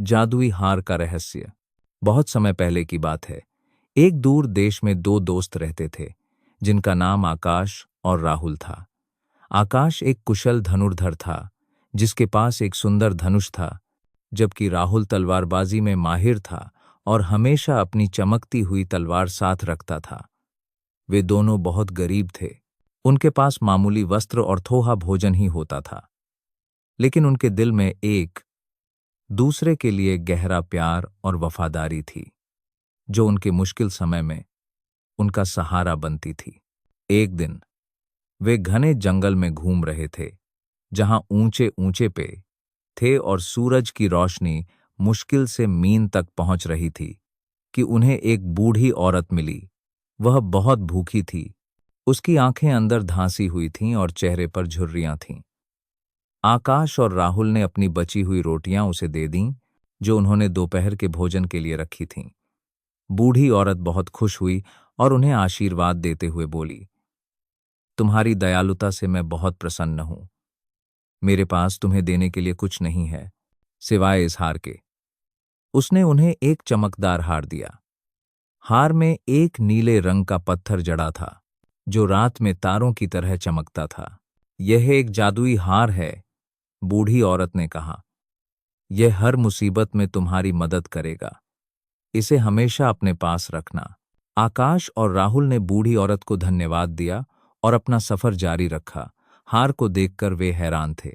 जादुई हार का रहस्य। बहुत समय पहले की बात है। एक दूर देश में दो दोस्त रहते थे, जिनका नाम आकाश और राहुल था। आकाश एक कुशल धनुर्धर था, जिसके पास एक सुंदर धनुष था, जबकि राहुल तलवारबाजी में माहिर था और हमेशा अपनी चमकती हुई तलवार साथ रखता था। वे दोनों बहुत गरीब थे। उनके पास मामूली वस्त्र और थोड़ा भोजन ही होता था, लेकिन उनके दिल में एक दूसरे के लिए गहरा प्यार और वफादारी थी, जो उनके मुश्किल समय में उनका सहारा बनती थी। एक दिन वे घने जंगल में घूम रहे थे, जहां ऊंचे ऊंचे पेड़ थे और सूरज की रोशनी मुश्किल से मीन तक पहुंच रही थी कि उन्हें एक बूढ़ी औरत मिली। वह बहुत भूखी थी। उसकी आंखें अंदर धांसी हुई थीं और चेहरे पर झुर्रियां थीं। आकाश और राहुल ने अपनी बची हुई रोटियां उसे दे दीं, जो उन्होंने दोपहर के भोजन के लिए रखी थीं। बूढ़ी औरत बहुत खुश हुई और उन्हें आशीर्वाद देते हुए बोली, तुम्हारी दयालुता से मैं बहुत प्रसन्न हूं। मेरे पास तुम्हें देने के लिए कुछ नहीं है, सिवाय इस हार के। उसने उन्हें एक चमकदार हार दिया। हार में एक नीले रंग का पत्थर जड़ा था, जो रात में तारों की तरह चमकता था। यह एक जादुई हार है, बूढ़ी औरत ने कहा। यह हर मुसीबत में तुम्हारी मदद करेगा। इसे हमेशा अपने पास रखना। आकाश और राहुल ने बूढ़ी औरत को धन्यवाद दिया और अपना सफर जारी रखा। हार को देखकर वे हैरान थे।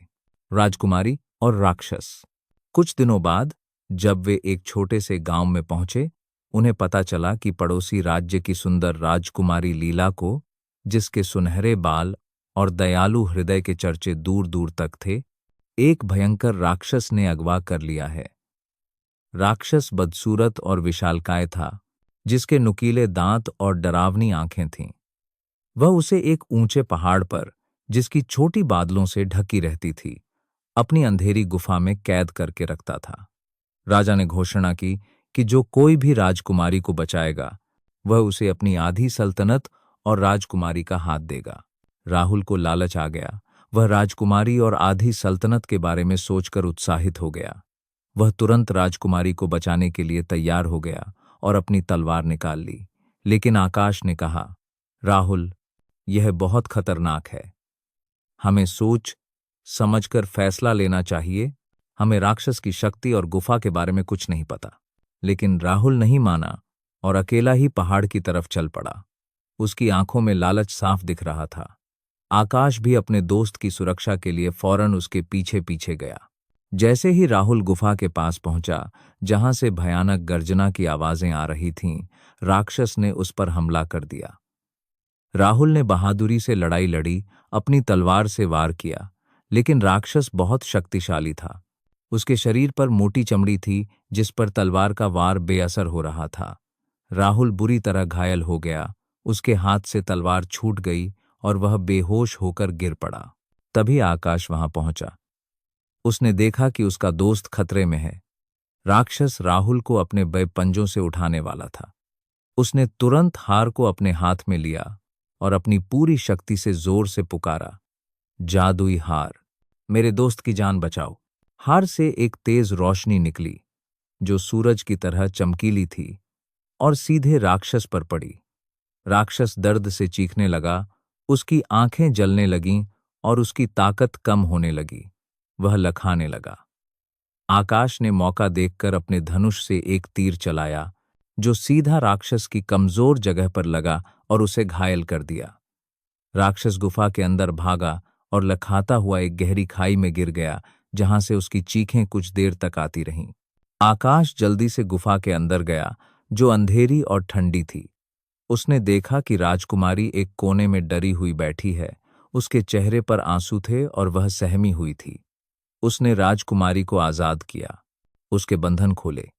राजकुमारी और राक्षस। कुछ दिनों बाद जब वे एक छोटे से गांव में पहुंचे, उन्हें पता चला कि पड़ोसी राज्य की सुंदर राजकुमारी लीला को, जिसके सुनहरे बाल और दयालु हृदय के चर्चे दूर दूर तक थे, एक भयंकर राक्षस ने अगवा कर लिया है। राक्षस बदसूरत और विशालकाय था, जिसके नुकीले दांत और डरावनी आंखें थीं। वह उसे एक ऊंचे पहाड़ पर, जिसकी छोटी बादलों से ढकी रहती थी, अपनी अंधेरी गुफा में कैद करके रखता था। राजा ने घोषणा की कि जो कोई भी राजकुमारी को बचाएगा, वह उसे अपनी आधी सल्तनत और राजकुमारी का हाथ देगा। राहुल को लालच आ गया। वह राजकुमारी और आधी सल्तनत के बारे में सोचकर उत्साहित हो गया। वह तुरंत राजकुमारी को बचाने के लिए तैयार हो गया और अपनी तलवार निकाल ली। लेकिन आकाश ने कहा, राहुल, यह बहुत खतरनाक है। हमें सोच समझकर फैसला लेना चाहिए। हमें राक्षस की शक्ति और गुफा के बारे में कुछ नहीं पता। लेकिन राहुल नहीं माना और अकेला ही पहाड़ की तरफ चल पड़ा। उसकी आंखों में लालच साफ दिख रहा था। आकाश भी अपने दोस्त की सुरक्षा के लिए फौरन उसके पीछे पीछे गया। जैसे ही राहुल गुफा के पास पहुंचा, जहां से भयानक गर्जना की आवाजें आ रही थीं, राक्षस ने उस पर हमला कर दिया। राहुल ने बहादुरी से लड़ाई लड़ी, अपनी तलवार से वार किया, लेकिन राक्षस बहुत शक्तिशाली था। उसके शरीर पर मोटी चमड़ी थी, जिस पर तलवार का वार बेअसर हो रहा था। राहुल बुरी तरह घायल हो गया। उसके हाथ से तलवार छूट गई और वह बेहोश होकर गिर पड़ा। तभी आकाश वहां पहुंचा। उसने देखा कि उसका दोस्त खतरे में है। राक्षस राहुल को अपने पंजों से उठाने वाला था। उसने तुरंत हार को अपने हाथ में लिया और अपनी पूरी शक्ति से जोर से पुकारा, जादुई हार, मेरे दोस्त की जान बचाओ। हार से एक तेज रोशनी निकली, जो सूरज की तरह चमकीली थी, और सीधे राक्षस पर पड़ी। राक्षस दर्द से चीखने लगा। उसकी आंखें जलने लगीं और उसकी ताकत कम होने लगी। वह लखाने लगा। आकाश ने मौका देखकर अपने धनुष से एक तीर चलाया, जो सीधा राक्षस की कमजोर जगह पर लगा और उसे घायल कर दिया। राक्षस गुफा के अंदर भागा और लखाता हुआ एक गहरी खाई में गिर गया, जहां से उसकी चीखें कुछ देर तक आती रहीं। आकाश जल्दी से गुफा के अंदर गया, जो अंधेरी और ठंडी थी। उसने देखा कि राजकुमारी एक कोने में डरी हुई बैठी है। उसके चेहरे पर आंसू थे और वह सहमी हुई थी। उसने राजकुमारी को आजाद किया, उसके बंधन खोले।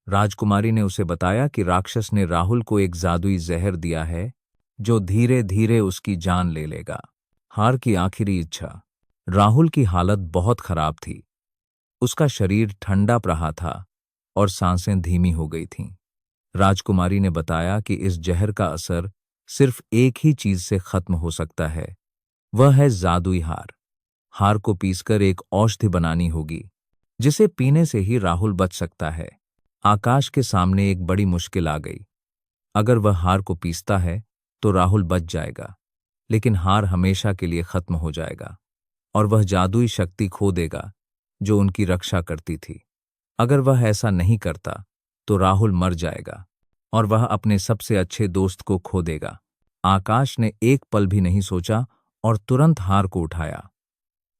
राजकुमारी ने उसे बताया कि राक्षस ने राहुल को एक जादुई जहर दिया है, जो धीरे धीरे उसकी जान ले लेगा। हार की आखिरी इच्छा। राहुल की हालत बहुत खराब थी। उसका शरीर ठंडा रहा था और सांसें धीमी हो गई थीं। राजकुमारी ने बताया कि इस जहर का असर सिर्फ एक ही चीज से खत्म हो सकता है, वह है जादुई हार। हार को पीसकर एक औषधि बनानी होगी, जिसे पीने से ही राहुल बच सकता है। आकाश के सामने एक बड़ी मुश्किल आ गई। अगर वह हार को पीसता है तो राहुल बच जाएगा, लेकिन हार हमेशा के लिए खत्म हो जाएगा और वह जादुई शक्ति खो देगा जो उनकी रक्षा करती थी। अगर वह ऐसा नहीं करता तो राहुल मर जाएगा और वह अपने सबसे अच्छे दोस्त को खो देगा। आकाश ने एक पल भी नहीं सोचा और तुरंत हार को उठाया।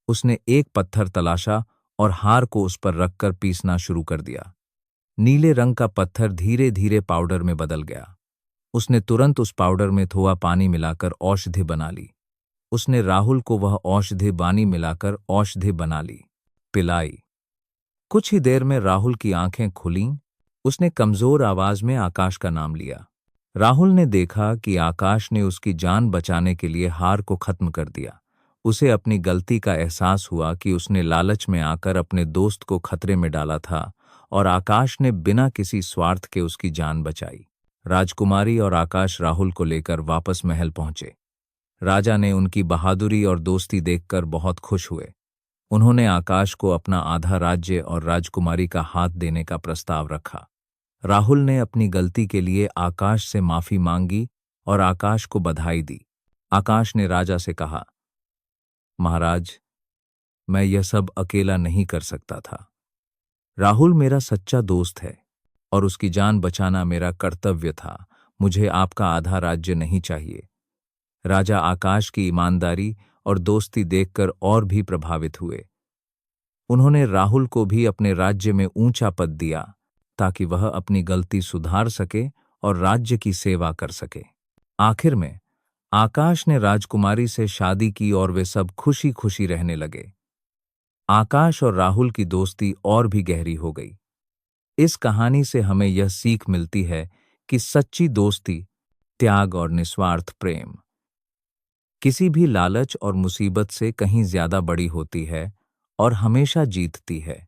उसने एक पत्थर तलाशा और हार को उस पर रखकर पीसना शुरू कर दिया। नीले रंग का पत्थर धीरे धीरे पाउडर में बदल गया। उसने तुरंत उस पाउडर में थोड़ा पानी मिलाकर औषधि बना ली। उसने राहुल को वह औषधि पानी मिलाकर औषधि बना ली, पिलाई। कुछ ही देर में राहुल की आंखें खुलीं। उसने कमजोर आवाज में आकाश का नाम लिया। राहुल ने देखा कि आकाश ने उसकी जान बचाने के लिए हार को खत्म कर दिया। उसे अपनी गलती का एहसास हुआ कि उसने लालच में आकर अपने दोस्त को खतरे में डाला था और आकाश ने बिना किसी स्वार्थ के उसकी जान बचाई। राजकुमारी और आकाश राहुल को लेकर वापस महल पहुंचे। राजा ने उनकी बहादुरी और दोस्ती देखकर बहुत खुश हुए। उन्होंने आकाश को अपना आधा राज्य और राजकुमारी का हाथ देने का प्रस्ताव रखा। राहुल ने अपनी गलती के लिए आकाश से माफी मांगी और आकाश को बधाई दी। आकाश ने राजा से कहा, महाराज, मैं यह सब अकेला नहीं कर सकता था। राहुल मेरा सच्चा दोस्त है और उसकी जान बचाना मेरा कर्तव्य था। मुझे आपका आधा राज्य नहीं चाहिए। राजा आकाश की ईमानदारी और दोस्ती देखकर और भी प्रभावित हुए। उन्होंने राहुल को भी अपने राज्य में ऊंचा पद दिया ताकि वह अपनी गलती सुधार सके और राज्य की सेवा कर सके। आखिर में आकाश ने राजकुमारी से शादी की और वे सब खुशी खुशी रहने लगे। आकाश और राहुल की दोस्ती और भी गहरी हो गई। इस कहानी से हमें यह सीख मिलती है कि सच्ची दोस्ती, त्याग और निस्वार्थ प्रेम किसी भी लालच और मुसीबत से कहीं ज्यादा बड़ी होती है और हमेशा जीतती है।